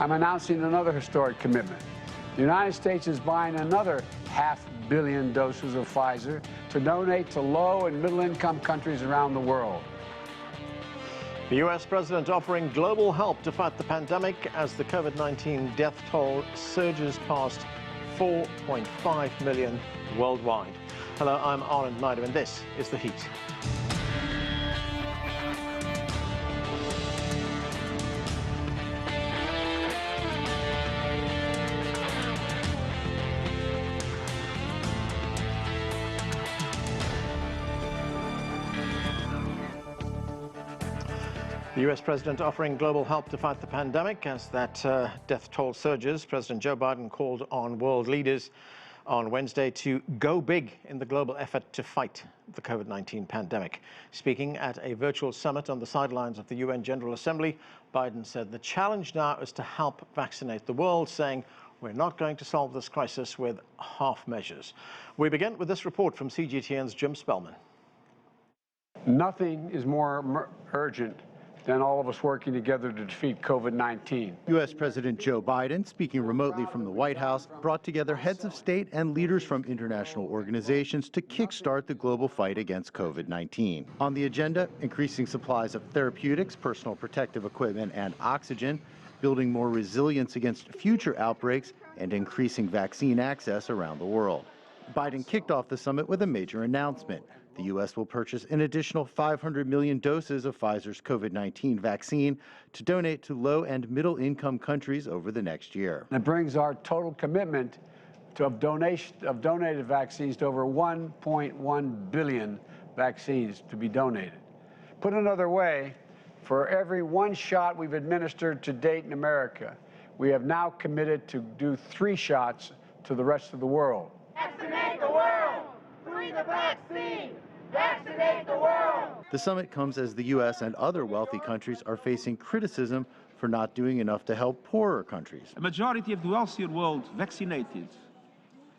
I'm announcing another historic commitment. The United States is buying another 500 million doses of Pfizer to donate to low and middle-income countries around the world. The U.S. president offering global help to fight the pandemic as the COVID-19 death toll surges past 4.5 million worldwide. Hello, I'm Arend Naidu, and this is The Heat. The U.S. president offering global help to fight the pandemic as that death toll surges. President Joe Biden called on world leaders on Wednesday to go big in the global effort to fight the COVID-19 pandemic. Speaking at a virtual summit on the sidelines of the UN General Assembly, Biden said the challenge now is to help vaccinate the world, saying we're not going to solve this crisis with half measures. We begin with this report from CGTN's Jim Spellman. Nothing is more urgent than all of us working together to defeat COVID-19. U.S. President Joe Biden, speaking remotely from the White House, brought together heads of state and leaders from international organizations to kickstart the global fight against COVID-19. On the agenda, increasing supplies of therapeutics, personal protective equipment, and oxygen, building more resilience against future outbreaks, and increasing vaccine access around the world. Biden kicked off the summit with a major announcement. The U.S. will purchase an additional 500 million doses of Pfizer's COVID-19 vaccine to donate to low and middle-income countries over the next year. It brings our total commitment of donated vaccines to over 1.1 billion vaccines to be donated. Put another way, for every one shot we've administered to date in America, we have now committed to do 3 shots to the rest of the world. Vaccinate the world! Free the vaccine! Vaccinate the world! The summit comes as the U.S. and other wealthy countries are facing criticism for not doing enough to help poorer countries. A majority of the wealthier world vaccinated.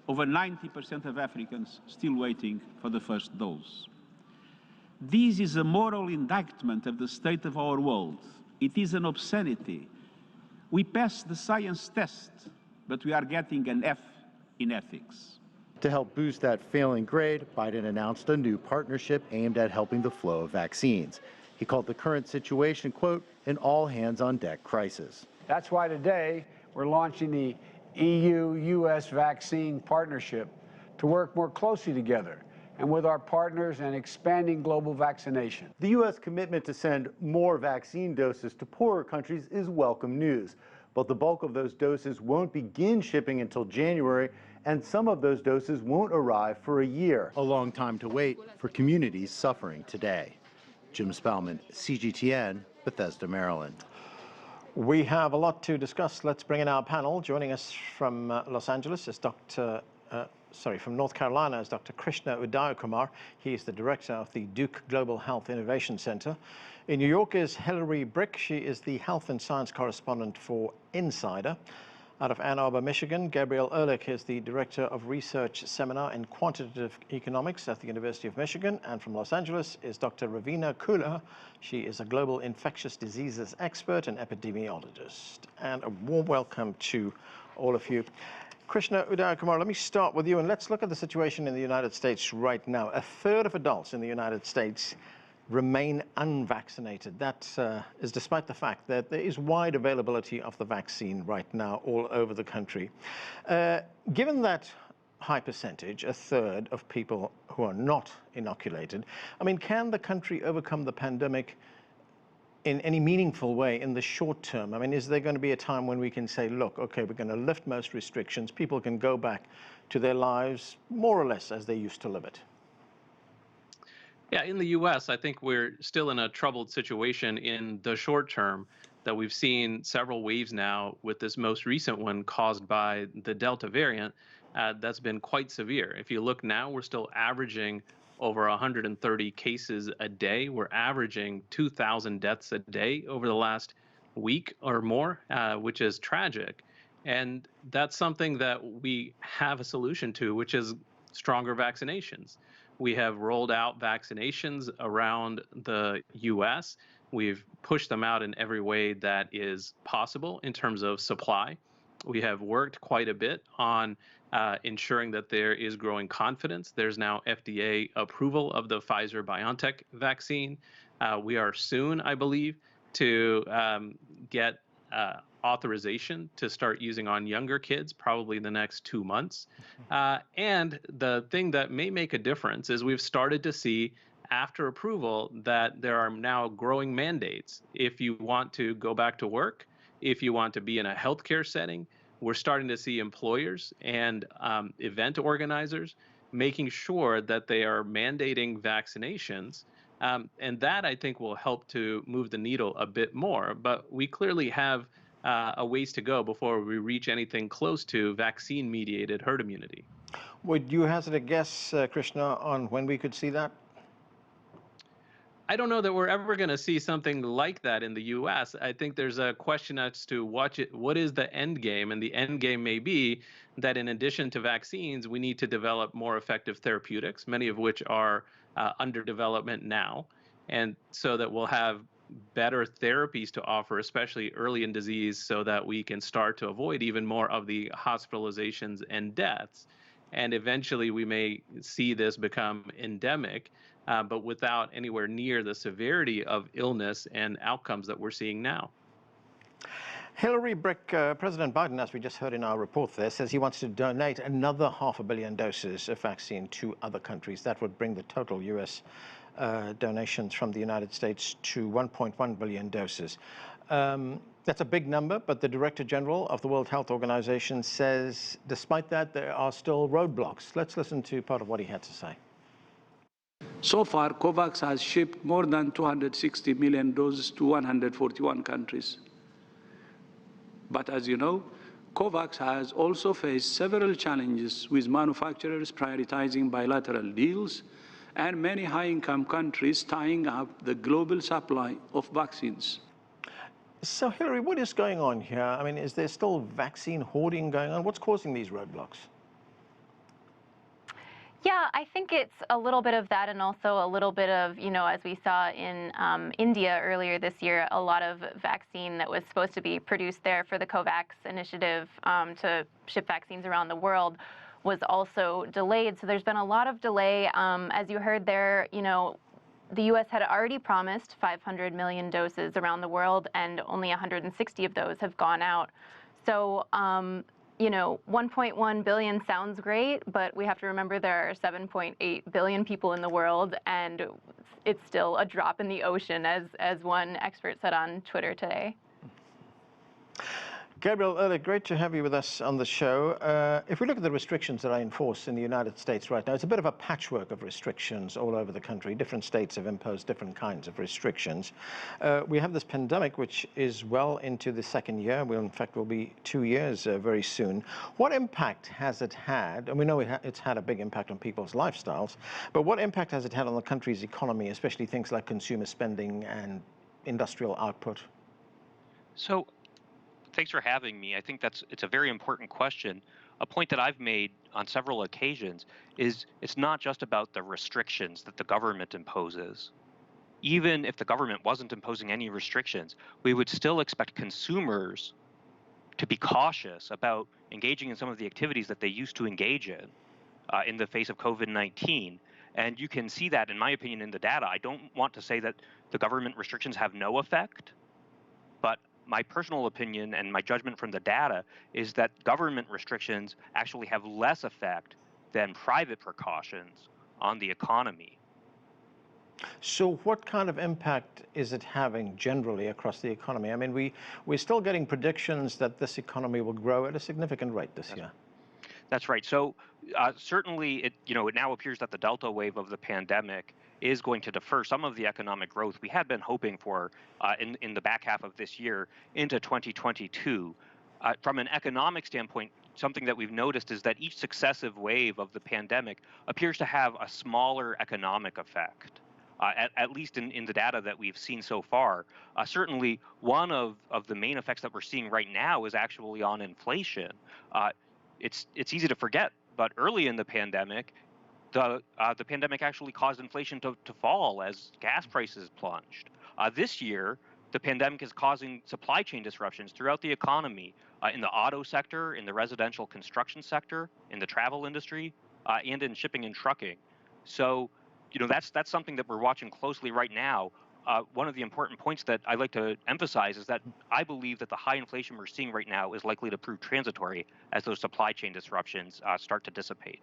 Over 90% of Africans still waiting for the first dose. This is a moral indictment of the state of our world. It is an obscenity. We passed the science test, but we are getting an F in ethics. To help boost that failing grade, Biden announced a new partnership aimed at helping the flow of vaccines. He called the current situation, quote, an all-hands-on-deck crisis. That's why today we're launching the EU-US vaccine partnership to work more closely together and with our partners and expanding global vaccination. The U.S. commitment to send more vaccine doses to poorer countries is welcome news. But the bulk of those doses won't begin shipping until January, and some of those doses won't arrive for a year. A long time to wait for communities suffering today. Jim Spellman, CGTN, Bethesda, Maryland. We have a lot to discuss. Let's bring in our panel. Joining us from Los Angeles is from North Carolina is Dr. Krishna Udayakumar. He is the director of the Duke Global Health Innovation Center. In New York is Hilary Brueck. She is the health and science correspondent for Insider. Out of Ann Arbor, Michigan, Gabriel Ehrlich is the Director of Research Seminar in Quantitative Economics at the University of Michigan. And from Los Angeles is Dr. Ravina Kullar. She is a global infectious diseases expert and epidemiologist. And a warm welcome to all of you. Krishna Udayakumar, let me start with you, and let's look at the situation in the United States right now. A third of adults in the United States remain unvaccinated. That is despite the fact that there is wide availability of the vaccine right now all over the country. Given that high percentage, a third of people who are not inoculated, I mean, can the country overcome the pandemic in any meaningful way in the short term? I mean, is there going to be a time when we can say, look, okay, we're going to lift most restrictions, people can go back to their lives more or less as they used to live it? Yeah, in the U.S., I think we're still in a troubled situation in the short term, that we've seen several waves now, with this most recent one caused by the Delta variant that's been quite severe. If you look now, we're still averaging over 130 cases a day. We're averaging 2,000 deaths a day over the last week or more, which is tragic. And that's something that we have a solution to, which is stronger vaccinations. We have rolled out vaccinations around the U.S. We've pushed them out in every way that is possible in terms of supply. We have worked quite a bit on ensuring that there is growing confidence. There's now FDA approval of the Pfizer-BioNTech vaccine. We are soon, I believe, to get authorization to start using on younger kids, probably in the next 2 months. And the thing that may make a difference is we've started to see after approval that there are now growing mandates. If you want to go back to work, if you want to be in a healthcare setting, we're starting to see employers and event organizers making sure that they are mandating vaccinations. And that, I think, will help to move the needle a bit more. But we clearly have a ways to go before we reach anything close to vaccine-mediated herd immunity. Would you hazard a guess, Krishna, on when we could see that? I don't know that we're ever going to see something like that in the U.S. I think there's a question as to what is the end game, and the end game may be that in addition to vaccines, we need to develop more effective therapeutics, many of which are under development now, and so that we'll have better therapies to offer, especially early in disease, so that we can start to avoid even more of the hospitalizations and deaths. And eventually we may see this become endemic, but without anywhere near the severity of illness and outcomes that we're seeing now. Hilary Brueck, President Biden, as we just heard in our report there, says he wants to donate another 500 million doses of vaccine to other countries. That would bring the total U.S. Donations from the United States to 1.1 billion doses. That's a big number, but the Director General of the World Health Organization says, despite that, there are still roadblocks. Let's listen to part of what he had to say. So far, COVAX has shipped more than 260 million doses to 141 countries. But as you know, COVAX has also faced several challenges, with manufacturers prioritizing bilateral deals and many high-income countries tying up the global supply of vaccines. So, Hilary, what is going on here? I mean, is there still vaccine hoarding going on? What's causing these roadblocks? Yeah, I think it's a little bit of that, and also a little bit of, as we saw in India earlier this year, a lot of vaccine that was supposed to be produced there for the COVAX initiative to ship vaccines around the world was also delayed. So there's been a lot of delay. As you heard there, the U.S. had already promised 500 million doses around the world, and only 160 of those have gone out. So, 1.1 billion sounds great, but we have to remember there are 7.8 billion people in the world, and it's still a drop in the ocean, as one expert said on Twitter today. Gabriel Ehrlich, great to have you with us on the show. If we look at the restrictions that are enforced in the United States right now, it's a bit of a patchwork of restrictions all over the country. Different states have imposed different kinds of restrictions. We have this pandemic, which is well into the second year. Well, in fact, will be 2 years very soon. What impact has it had? And we know it's had a big impact on people's lifestyles, but what impact has it had on the country's economy, especially things like consumer spending and industrial output? So, thanks for having me. I think it's a very important question. A point that I've made on several occasions is it's not just about the restrictions that the government imposes. Even if the government wasn't imposing any restrictions, we would still expect consumers to be cautious about engaging in some of the activities that they used to engage in the face of COVID-19. And you can see that, in my opinion, in the data. I don't want to say that the government restrictions have no effect, but my personal opinion and my judgment from the data is that government restrictions actually have less effect than private precautions on the economy. So what kind of impact is it having generally across the economy? I mean, we're still getting predictions that this economy will grow at a significant rate this year. That's right. So certainly, it now appears that the Delta wave of the pandemic is going to defer some of the economic growth we had been hoping for in the back half of this year into 2022. From an economic standpoint, something that we've noticed is that each successive wave of the pandemic appears to have a smaller economic effect, at least in the data that we've seen so far. Certainly, one of the main effects that we're seeing right now is actually on inflation. It's easy to forget, but early in the pandemic, the pandemic actually caused inflation to fall as gas prices plunged. This year, the pandemic is causing supply chain disruptions throughout the economy, in the auto sector, in the residential construction sector, in the travel industry, and in shipping and trucking. So, that's something that we're watching closely right now. One of the important points that I like to emphasize is that I believe that the high inflation we're seeing right now is likely to prove transitory as those supply chain disruptions start to dissipate.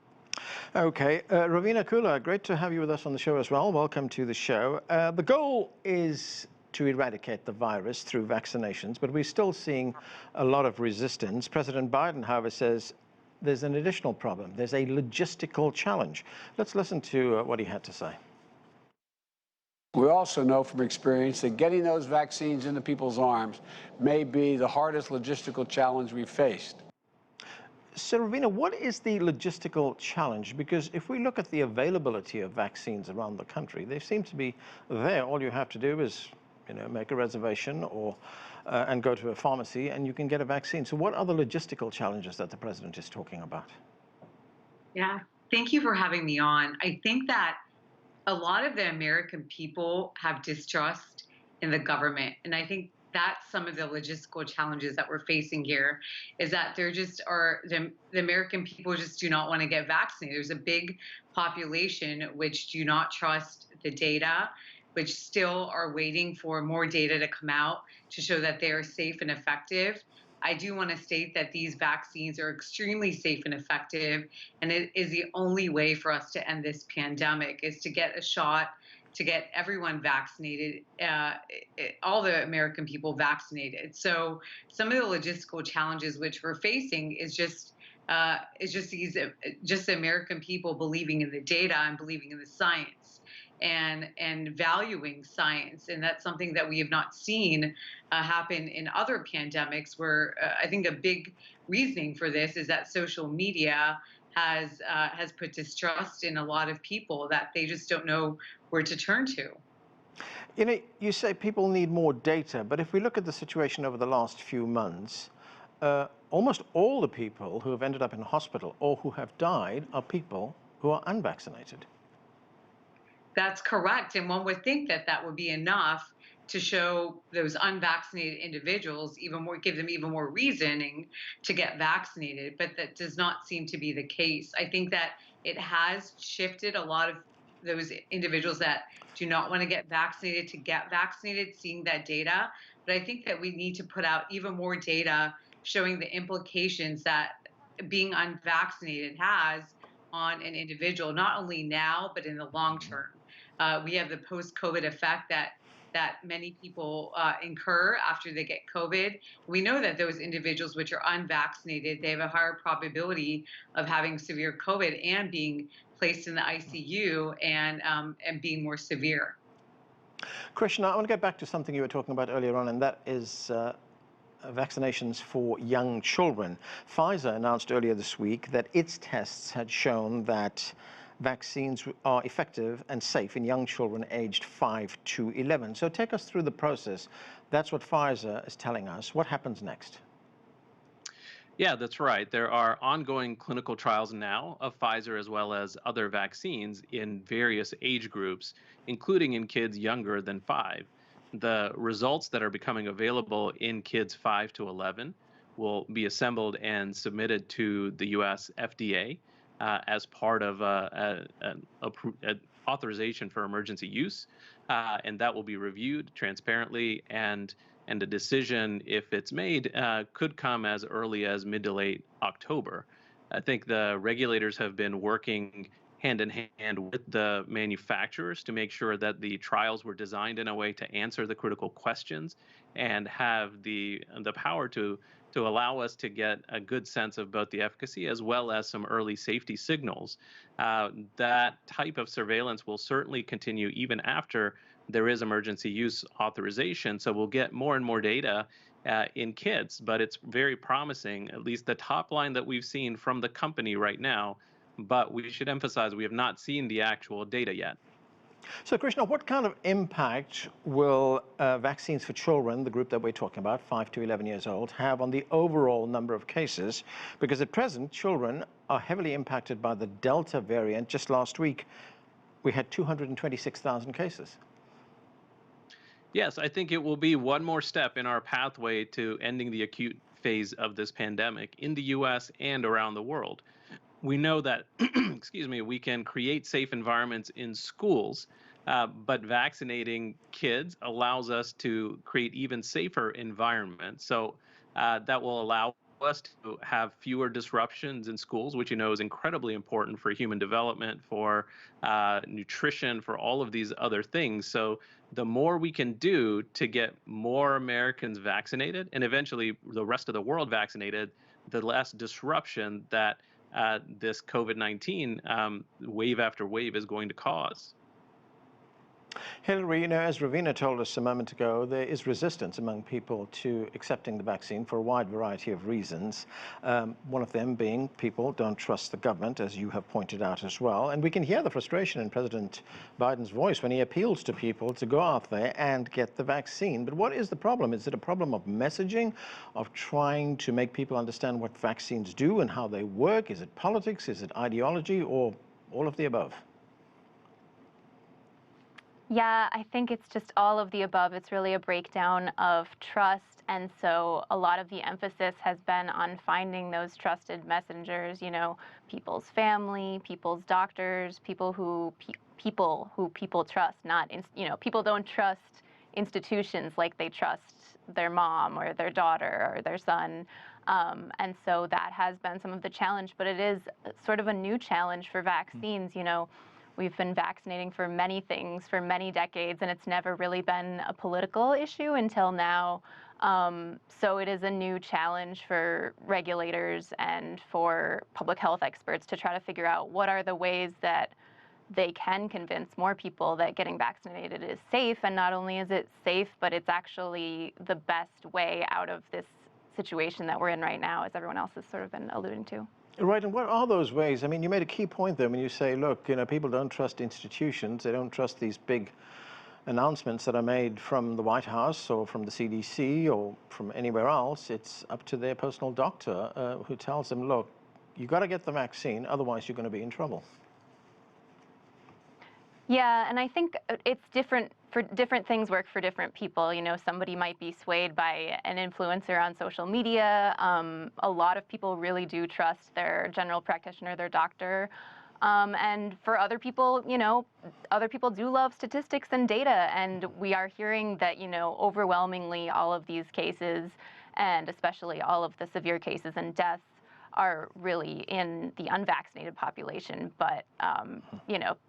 Okay, Ravina Kullar, great to have you with us on the show as well. Welcome to the show. The goal is to eradicate the virus through vaccinations, but we're still seeing a lot of resistance. President Biden, however, says there's an additional problem. There's a logistical challenge. Let's listen to what he had to say. We also know from experience that getting those vaccines into people's arms may be the hardest logistical challenge we've faced. So, Ravina, what is the logistical challenge? Because if we look at the availability of vaccines around the country, they seem to be there. All you have to do is, make a reservation or and go to a pharmacy and you can get a vaccine. So what are the logistical challenges that the president is talking about? Yeah, thank you for having me on. I think that a lot of the American people have distrust in the government. And I think that's some of the logistical challenges that we're facing here, is that there just are, the American people just do not want to get vaccinated. There's a big population which do not trust the data, which still are waiting for more data to come out to show that they are safe and effective. I do want to state that these vaccines are extremely safe and effective, and it is the only way for us to end this pandemic, is to get a shot, to get everyone vaccinated, all the American people vaccinated. So some of the logistical challenges which we're facing is just the American people believing in the data and believing in the science and valuing science. And that's something that we have not seen happen in other pandemics, where I think a big reasoning for this is that social media has put distrust in a lot of people, that they just don't know where to turn to. You say people need more data, but if we look at the situation over the last few months, almost all the people who have ended up in hospital or who have died are people who are unvaccinated. That's correct. And one would think that that would be enough to show those unvaccinated individuals even more, give them even more reasoning to get vaccinated. But that does not seem to be the case. I think that it has shifted a lot of those individuals that do not want to get vaccinated, seeing that data. But I think that we need to put out even more data showing the implications that being unvaccinated has on an individual, not only now, but in the long term. We have the post-COVID effect that many people incur after they get COVID. We know that those individuals which are unvaccinated, they have a higher probability of having severe COVID and being placed in the ICU and being more severe. Krishna, I want to get back to something you were talking about earlier on, and that is vaccinations for young children. Pfizer announced earlier this week that its tests had shown that vaccines are effective and safe in young children aged 5 to 11. So take us through the process. That's what Pfizer is telling us. What happens next? Yeah, that's right. There are ongoing clinical trials now of Pfizer as well as other vaccines in various age groups, including in kids younger than 5. The results that are becoming available in kids 5 to 11 will be assembled and submitted to the U.S. FDA as part of an authorization for emergency use, and that will be reviewed transparently, and a decision, if it's made, could come as early as mid to late October. I think the regulators have been working hand in hand with the manufacturers to make sure that the trials were designed in a way to answer the critical questions and have the power to allow us to get a good sense of both the efficacy as well as some early safety signals. That type of surveillance will certainly continue even after there is emergency use authorization. So we'll get more and more data in kids, but it's very promising, at least the top line that we've seen from the company right now. But we should emphasize we have not seen the actual data yet. So, Krishna, what kind of impact will vaccines for children, the group that we're talking about, 5 to 11 years old, have on the overall number of cases? Because at present, children are heavily impacted by the Delta variant. Just last week, we had 226,000 cases. Yes, I think it will be one more step in our pathway to ending the acute phase of this pandemic in the US and around the world. We know that, excuse me, we can create safe environments in schools, but vaccinating kids allows us to create even safer environments. So that will allow us to have fewer disruptions in schools, which is incredibly important for human development, for nutrition, for all of these other things. So the more we can do to get more Americans vaccinated and eventually the rest of the world vaccinated, the less disruption that this COVID-19 wave after wave is going to cause. Hilary, as Ravina told us a moment ago, there is resistance among people to accepting the vaccine for a wide variety of reasons. One of them being people don't trust the government, as you have pointed out as well. And we can hear the frustration in President Biden's voice when he appeals to people to go out there and get the vaccine. But what is the problem? Is it a problem of messaging, of trying to make people understand what vaccines do and how they work? Is it politics? Is it ideology? Or all of the above? Yeah, I think it's just all of the above. It's really a breakdown of trust. And so a lot of the emphasis has been on finding those trusted messengers, people's family, people's doctors, people who people trust, not, people don't trust institutions like they trust their mom or their daughter or their son. And so that has been some of the challenge, but it is sort of a new challenge for vaccines. We've been vaccinating for many things for many decades, and it's never really been a political issue until now. So it is a new challenge for regulators and for public health experts to try to figure out what are the ways that they can convince more people that getting vaccinated is safe. And not only is it safe, but it's actually the best way out of this situation that we're in right now, as everyone else has sort of been alluding to. Right, and what are those ways? I mean, you made a key point there when you say, look, people don't trust institutions, they don't trust these big announcements that are made from the White House or from the CDC or from anywhere else. It's up to their personal doctor who tells them, look, you got to get the vaccine, otherwise you're going to be in trouble. Yeah, and I think it's different things work for different people. Somebody might be swayed by an influencer on social media. A lot of people really do trust their general practitioner, their doctor. And for other people, other people do love statistics and data. And we are hearing that, overwhelmingly all of these cases, and especially all of the severe cases and deaths, are really in the unvaccinated population. But,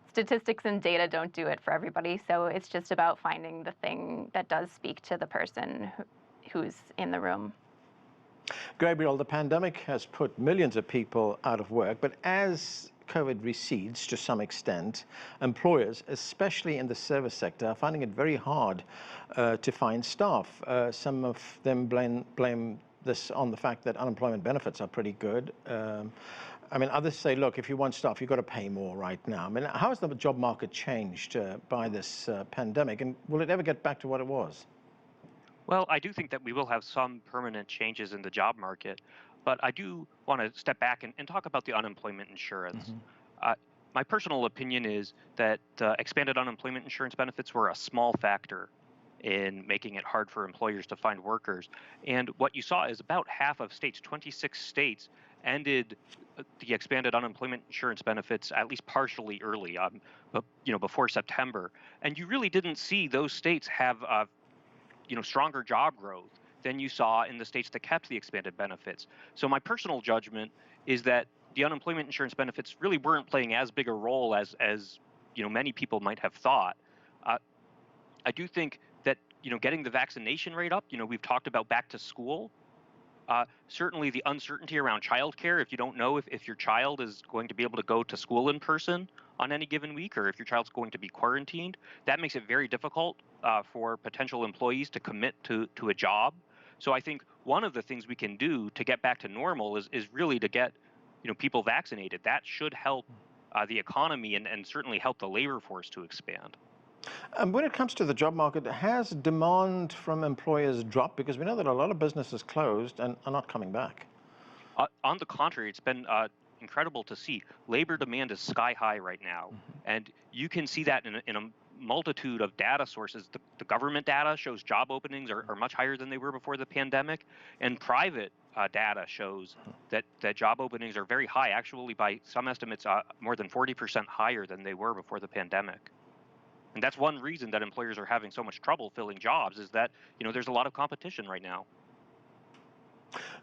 statistics and data don't do it for everybody. So it's just about finding the thing that does speak to the person who's in the room. Gabriel, the pandemic has put millions of people out of work, but as COVID recedes to some extent, employers, especially in the service sector, are finding it very hard to find staff. Some of them blame this on the fact that unemployment benefits are pretty good. Others say, look, if you want staff, you've got to pay more right now. How has the job market changed by this pandemic, and will it ever get back to what it was? Well, I do think that we will have some permanent changes in the job market, but I do want to step back and talk about the unemployment insurance. My personal opinion is that expanded unemployment insurance benefits were a small factor in making it hard for employers to find workers. And what you saw is about half of states, 26 states, ended the expanded unemployment insurance benefits at least partially early, before September. And you really didn't see those states have stronger job growth than you saw in the states that kept the expanded benefits. So my personal judgment is that the unemployment insurance benefits really weren't playing as big a role as many people might have thought. I do think that getting the vaccination rate up, we've talked about back to school. Certainly the uncertainty around childcare, if you don't know if your child is going to be able to go to school in person on any given week, or if your child's going to be quarantined, that makes it very difficult for potential employees to commit to a job. So I think one of the things we can do to get back to normal is really to get people vaccinated. That should help the economy and certainly help the labor force to expand. When it comes to the job market, has demand from employers dropped? Because we know that a lot of businesses closed and are not coming back. On the contrary, it's been incredible to see. Labor demand is sky high right now, and you can see that in multitude of data sources. The government data shows job openings are much higher than they were before the pandemic, and private data shows that job openings are very high, actually by some estimates more than 40% higher than they were before the pandemic. And that's one reason that employers are having so much trouble filling jobs, is that, there's a lot of competition right now.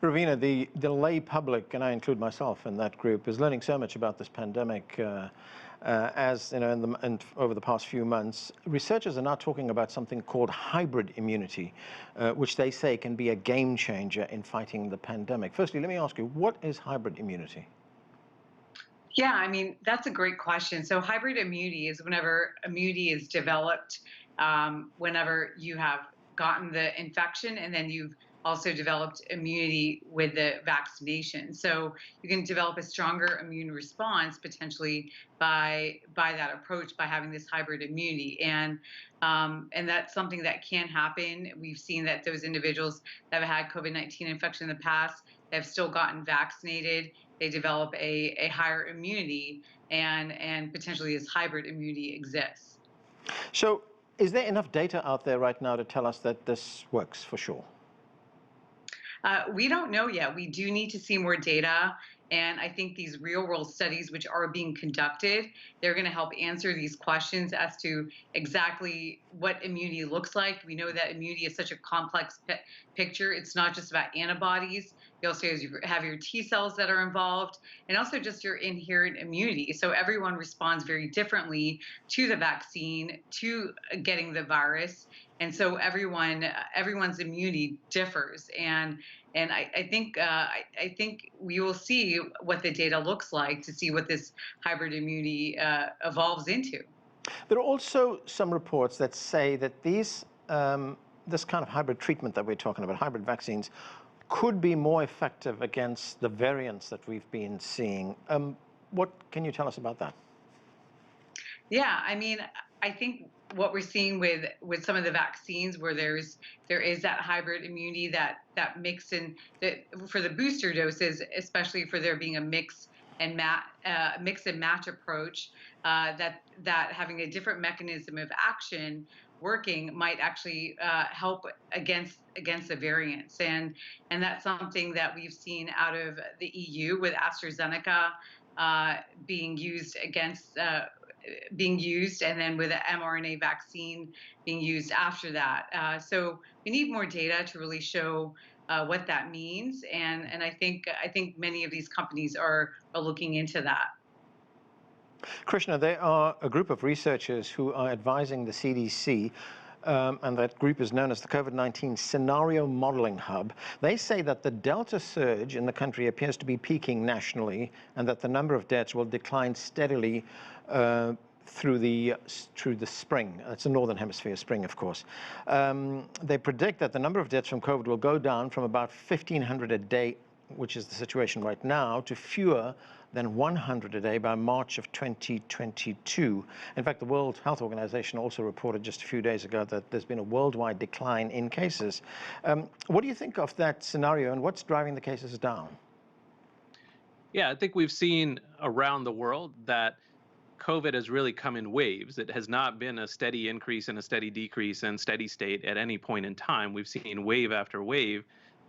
Ravina, the lay public, and I include myself in that group, is learning so much about this pandemic. As you know, over the past few months, researchers are now talking about something called hybrid immunity, which they say can be a game changer in fighting the pandemic. Firstly, let me ask you, what is hybrid immunity? Yeah, I mean, that's a great question. So hybrid immunity is whenever immunity is developed, whenever you have gotten the infection and then you've also developed immunity with the vaccination. So you can develop a stronger immune response potentially by that approach, by having this hybrid immunity. And that's something that can happen. We've seen that those individuals that have had COVID-19 infection in the past have still gotten vaccinated. They develop a higher immunity, and potentially this hybrid immunity exists. So is there enough data out there right now to tell us that this works for sure? We don't know yet. We do need to see more data. And I think these real world studies, which are being conducted, they're going to help answer these questions as to exactly what immunity looks like. We know that immunity is such a complex picture. It's not just about antibodies. You also have your T cells that are involved, and also just your inherent immunity. So everyone responds very differently to the vaccine, to getting the virus. And so everyone's immunity differs, and I think we will see what the data looks like to see what this hybrid immunity evolves into. There are also some reports that say that this kind of hybrid treatment that we're talking about, hybrid vaccines, could be more effective against the variants that we've been seeing. What can you tell us about that? Yeah, I mean, I think what we're seeing with some of the vaccines, where there is that hybrid immunity, that mix in for the booster doses, especially for there being a mix and match approach, that having a different mechanism of action working might actually help against the variants, and that's something that we've seen out of the EU with AstraZeneca being used, and then with the mRNA vaccine being used after that. So we need more data to really show what that means, and I think many of these companies are looking into that. Krishna, there are a group of researchers who are advising the CDC, and that group is known as the COVID-19 Scenario Modeling Hub. They say that the Delta surge in the country appears to be peaking nationally, and that the number of deaths will decline steadily through the spring. It's the Northern Hemisphere spring, of course. They predict that the number of deaths from COVID will go down from about 1,500 a day, which is the situation right now, to fewer than 100 a day by March of 2022. In fact, the World Health Organization also reported just a few days ago that there's been a worldwide decline in cases. What do you think of that scenario, and what's driving the cases down? Yeah, I think we've seen around the world that COVID has really come in waves. It has not been a steady increase and a steady decrease and steady state at any point in time. We've seen wave after wave,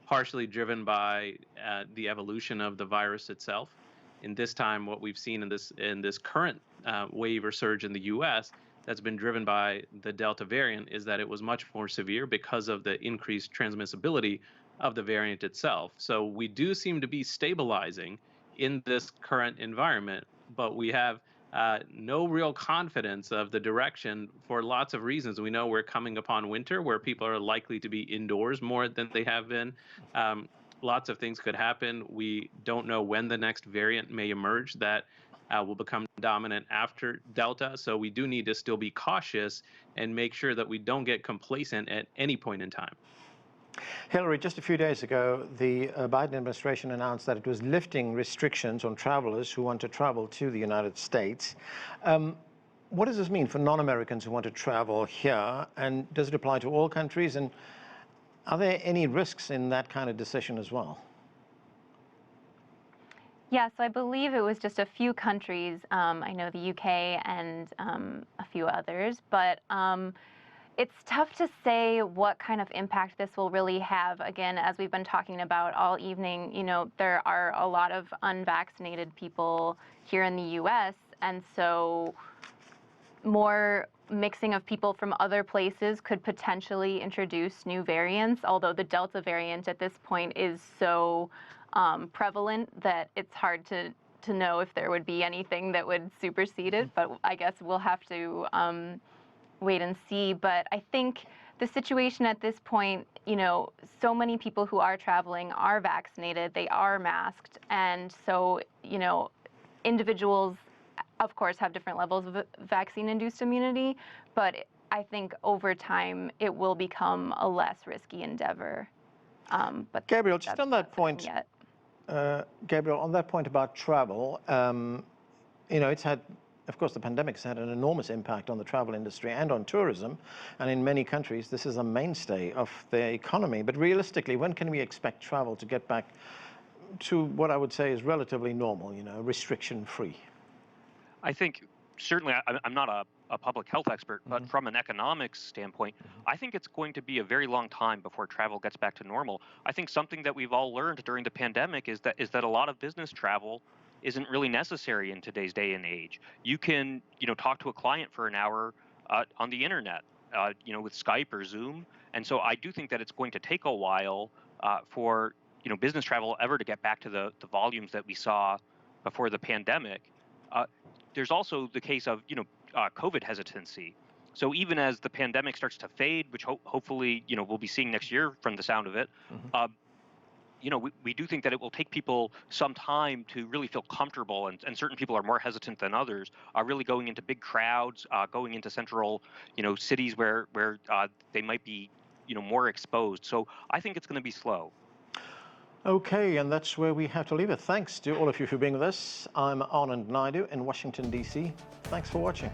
partially driven by the evolution of the virus itself. In this time, what we've seen in this current wave or surge in the U.S. that's been driven by the Delta variant is that it was much more severe because of the increased transmissibility of the variant itself. So we do seem to be stabilizing in this current environment, but we have no real confidence of the direction for lots of reasons. We know we're coming upon winter where people are likely to be indoors more than they have been. Lots of things could happen. We don't know when the next variant may emerge that will become dominant after Delta. So we do need to still be cautious and make sure that we don't get complacent at any point in time. Hilary, just a few days ago, the Biden administration announced that it was lifting restrictions on travelers who want to travel to the United States. What does this mean for non-Americans who want to travel here? And does it apply to all countries? And are there any risks in that kind of decision as well? Yeah, so I believe it was just a few countries. I know the UK and a few others, but it's tough to say what kind of impact this will really have. Again, as we've been talking about all evening, there are a lot of unvaccinated people here in the US, and so more mixing of people from other places could potentially introduce new variants, although the Delta variant at this point is so prevalent that it's hard to know if there would be anything that would supersede it, but I guess we'll have to wait and see. But I think the situation at this point, so many people who are traveling are vaccinated, they are masked, and so, individuals, of course, have different levels of vaccine-induced immunity, but I think over time it will become a less risky endeavor. But Gabriel, just on that point, Gabriel, on that point about travel, it's had, of course, the pandemic's had an enormous impact on the travel industry and on tourism, and in many countries this is a mainstay of their economy. But realistically, when can we expect travel to get back to what I would say is relatively normal, restriction-free? I think certainly I'm not a public health expert, but from an economics standpoint, I think it's going to be a very long time before travel gets back to normal. I think something that we've all learned during the pandemic is that a lot of business travel isn't really necessary in today's day and age. You can, talk to a client for an hour on the internet, with Skype or Zoom. And so I do think that it's going to take a while for, business travel ever to get back to the volumes that we saw before the pandemic. There's also the case of, COVID hesitancy. So even as the pandemic starts to fade, which hopefully, we'll be seeing next year from the sound of it, we do think that it will take people some time to really feel comfortable, and certain people are more hesitant than others, really going into big crowds, going into central, cities where they might be, more exposed. So I think it's going to be slow. Okay, and that's where we have to leave it. Thanks to all of you for being with us. I'm Anand Naidu in Washington, D.C. Thanks for watching.